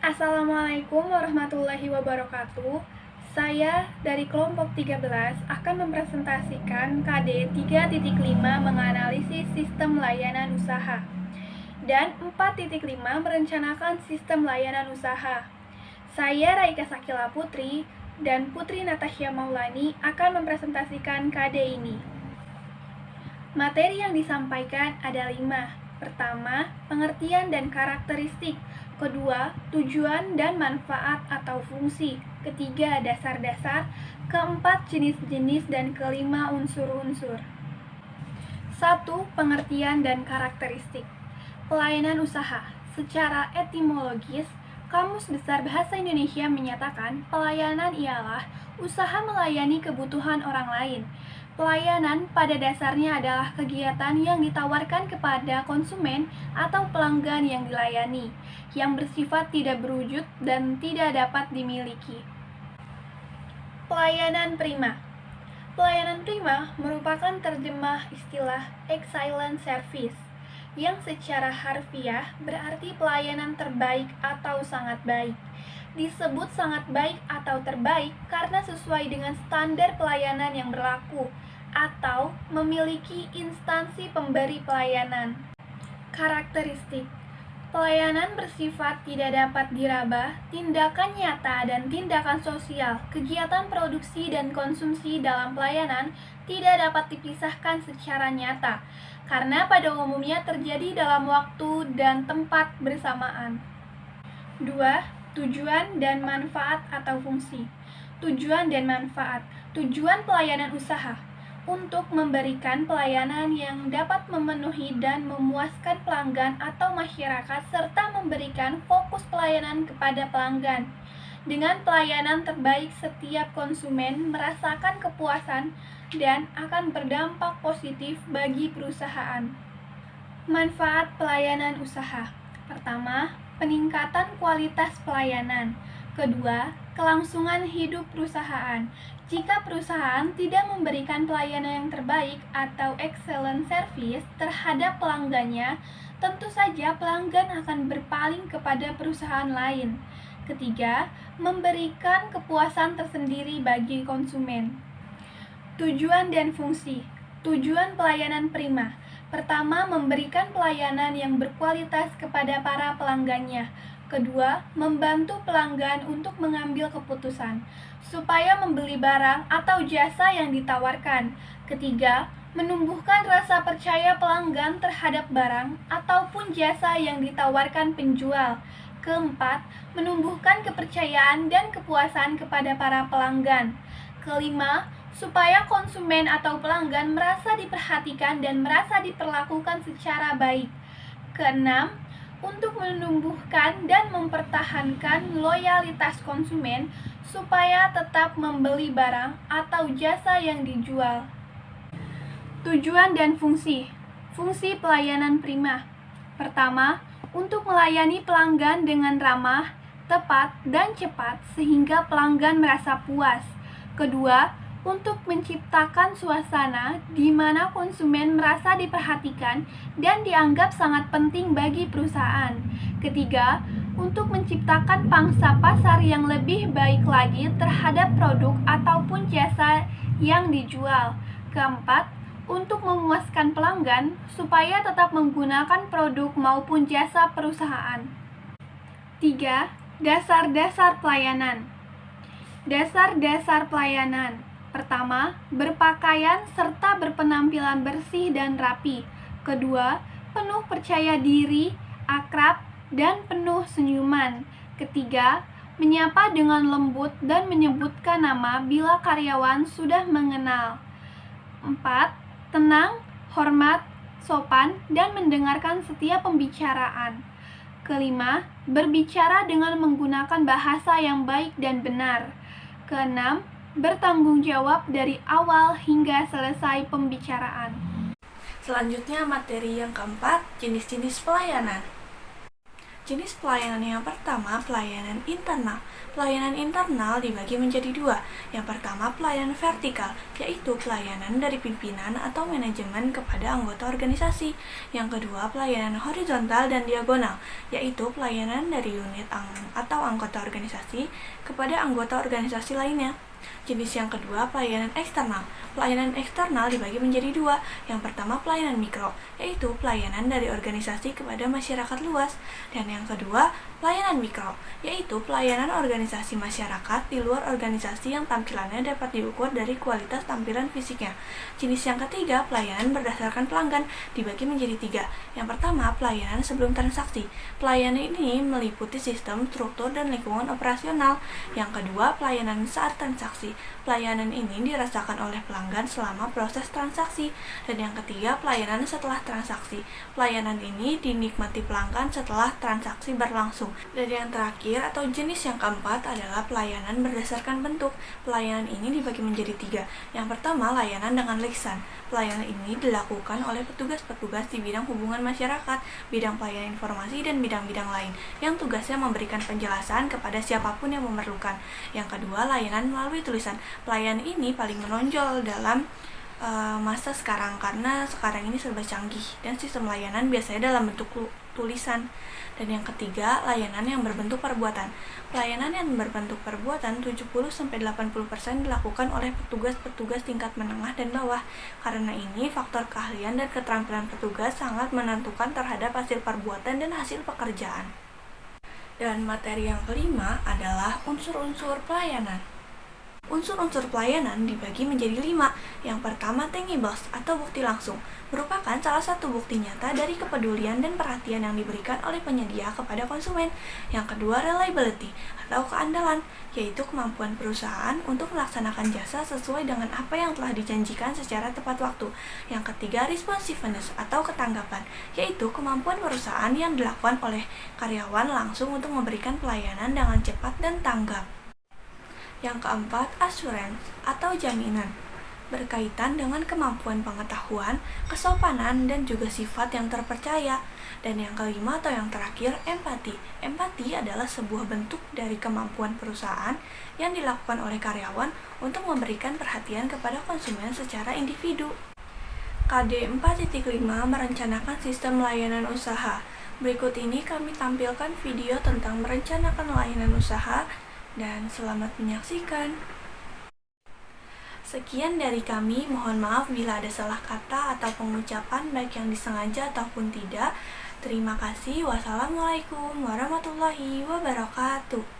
Assalamualaikum warahmatullahi wabarakatuh. Saya dari kelompok 13 akan mempresentasikan KD 3.5 menganalisis sistem layanan usaha dan 4.5 merencanakan sistem layanan usaha. Saya Raika Sakila Putri dan Putri Natasha Maulani akan mempresentasikan KD ini. Materi yang disampaikan ada 5. Pertama, pengertian dan karakteristik. Kedua, tujuan dan manfaat atau fungsi. Ketiga, dasar-dasar. Keempat, jenis-jenis. Dan kelima, unsur-unsur. 1. Pengertian dan karakteristik. Pelayanan usaha. Secara etimologis, Kamus Besar Bahasa Indonesia menyatakan pelayanan ialah usaha melayani kebutuhan orang lain. Pelayanan pada dasarnya adalah kegiatan yang ditawarkan kepada konsumen atau pelanggan yang dilayani, yang bersifat tidak berwujud dan tidak dapat dimiliki. Pelayanan prima. Pelayanan prima merupakan terjemah istilah excellent service, yang secara harfiah berarti pelayanan terbaik atau sangat baik. Disebut sangat baik atau terbaik karena sesuai dengan standar pelayanan yang berlaku atau memiliki instansi pemberi pelayanan. Karakteristik. Pelayanan bersifat tidak dapat diraba, tindakan nyata dan tindakan sosial, kegiatan produksi dan konsumsi dalam pelayanan tidak dapat dipisahkan secara nyata, karena pada umumnya terjadi dalam waktu dan tempat bersamaan. 2. Tujuan dan manfaat atau fungsi. Tujuan dan manfaat. Tujuan pelayanan usaha untuk memberikan pelayanan yang dapat memenuhi dan memuaskan pelanggan atau masyarakat serta memberikan fokus pelayanan kepada pelanggan. Dengan pelayanan terbaik, setiap konsumen merasakan kepuasan dan akan berdampak positif bagi perusahaan. Manfaat pelayanan usaha. Pertama, peningkatan kualitas pelayanan. Kedua, kelangsungan hidup perusahaan. Jika perusahaan tidak memberikan pelayanan yang terbaik atau excellent service terhadap pelanggannya, tentu saja pelanggan akan berpaling kepada perusahaan lain. Ketiga, memberikan kepuasan tersendiri bagi konsumen. Tujuan dan fungsi. Tujuan pelayanan prima. Pertama, memberikan pelayanan yang berkualitas kepada para pelanggannya. Kedua, membantu pelanggan untuk mengambil keputusan supaya membeli barang atau jasa yang ditawarkan. Ketiga, menumbuhkan rasa percaya pelanggan terhadap barang ataupun jasa yang ditawarkan penjual. Keempat, menumbuhkan kepercayaan dan kepuasan kepada para pelanggan. Kelima, supaya konsumen atau pelanggan merasa diperhatikan dan merasa diperlakukan secara baik. Keenam, untuk menumbuhkan dan mempertahankan loyalitas konsumen supaya tetap membeli barang atau jasa yang dijual. Tujuan dan fungsi. Fungsi pelayanan prima. Pertama, untuk melayani pelanggan dengan ramah, tepat, dan cepat sehingga pelanggan merasa puas. Kedua, untuk menciptakan suasana di mana konsumen merasa diperhatikan dan dianggap sangat penting bagi perusahaan. Ketiga, untuk menciptakan pangsa pasar yang lebih baik lagi terhadap produk ataupun jasa yang dijual. Keempat, untuk memuaskan pelanggan supaya tetap menggunakan produk maupun jasa perusahaan. 3. Dasar-dasar pelayanan. Dasar-dasar pelayanan. Pertama, berpakaian serta berpenampilan bersih dan rapi. Kedua, penuh percaya diri, akrab, dan penuh senyuman. Ketiga, menyapa dengan lembut dan menyebutkan nama bila karyawan sudah mengenal. 4. Tenang, hormat, sopan, dan mendengarkan setiap pembicaraan. Kelima, berbicara dengan menggunakan bahasa yang baik dan benar. Keenam, bertanggung jawab dari awal hingga selesai pembicaraan. Selanjutnya materi yang keempat, jenis-jenis pelayanan. Jenis pelayanan yang pertama, pelayanan internal. Pelayanan internal dibagi menjadi dua. Yang pertama, pelayanan vertikal, yaitu pelayanan dari pimpinan atau manajemen kepada anggota organisasi. Yang kedua, pelayanan horizontal dan diagonal, yaitu pelayanan dari unit atau anggota organisasi kepada anggota organisasi lainnya. Jenis yang kedua, pelayanan eksternal. Pelayanan eksternal dibagi menjadi dua. Yang pertama, pelayanan mikro, yaitu pelayanan dari organisasi kepada masyarakat luas. Dan yang kedua, pelayanan mikro, yaitu pelayanan organisasi masyarakat di luar organisasi yang tampilannya dapat diukur dari kualitas tampilan fisiknya. Jenis yang ketiga, pelayanan berdasarkan pelanggan, dibagi menjadi tiga. Yang pertama, pelayanan sebelum transaksi. Pelayanan ini meliputi sistem, struktur, dan lingkungan operasional. Yang kedua, pelayanan saat transaksi. Pelayanan ini dirasakan oleh pelanggan selama proses transaksi. Dan yang ketiga, pelayanan setelah transaksi. Pelayanan ini dinikmati pelanggan setelah transaksi berlangsung. Dan yang terakhir atau jenis yang keempat adalah pelayanan berdasarkan bentuk. Pelayanan ini dibagi menjadi tiga. Yang pertama, layanan dengan lisan. Pelayanan ini dilakukan oleh petugas-petugas di bidang hubungan masyarakat, bidang pelayanan informasi, dan bidang-bidang lain yang tugasnya memberikan penjelasan kepada siapapun yang memerlukan. Yang kedua, layanan melalui tulisan. Pelayanan ini paling menonjol dalam masa sekarang karena sekarang ini serba canggih dan sistem layanan biasanya dalam bentuk tulisan. Dan yang ketiga, layanan yang berbentuk perbuatan. Pelayanan yang berbentuk perbuatan 70-80% dilakukan oleh petugas-petugas tingkat menengah dan bawah. Karena ini, faktor keahlian dan keterampilan petugas sangat menentukan terhadap hasil perbuatan dan hasil pekerjaan. Dan materi yang kelima adalah unsur-unsur pelayanan. Unsur-unsur pelayanan dibagi menjadi 5. Yang pertama, tangibles atau bukti langsung, merupakan salah satu bukti nyata dari kepedulian dan perhatian yang diberikan oleh penyedia kepada konsumen. Yang kedua, reliability atau keandalan, yaitu kemampuan perusahaan untuk melaksanakan jasa sesuai dengan apa yang telah dijanjikan secara tepat waktu. Yang ketiga, responsiveness atau ketanggapan, yaitu kemampuan perusahaan yang dilakukan oleh karyawan langsung untuk memberikan pelayanan dengan cepat dan tanggap. Yang keempat, assurance atau jaminan, berkaitan dengan kemampuan pengetahuan, kesopanan, dan juga sifat yang terpercaya. Dan yang kelima atau yang terakhir, empati. Empati adalah sebuah bentuk dari kemampuan perusahaan yang dilakukan oleh karyawan untuk memberikan perhatian kepada konsumen secara individu. KD 4.5 merencanakan sistem layanan usaha. Berikut ini kami tampilkan video tentang merencanakan layanan usaha, dan selamat menyaksikan. Sekian dari kami, mohon maaf bila ada salah kata atau pengucapan baik yang disengaja ataupun tidak. Terima kasih. Wassalamualaikum warahmatullahi wabarakatuh.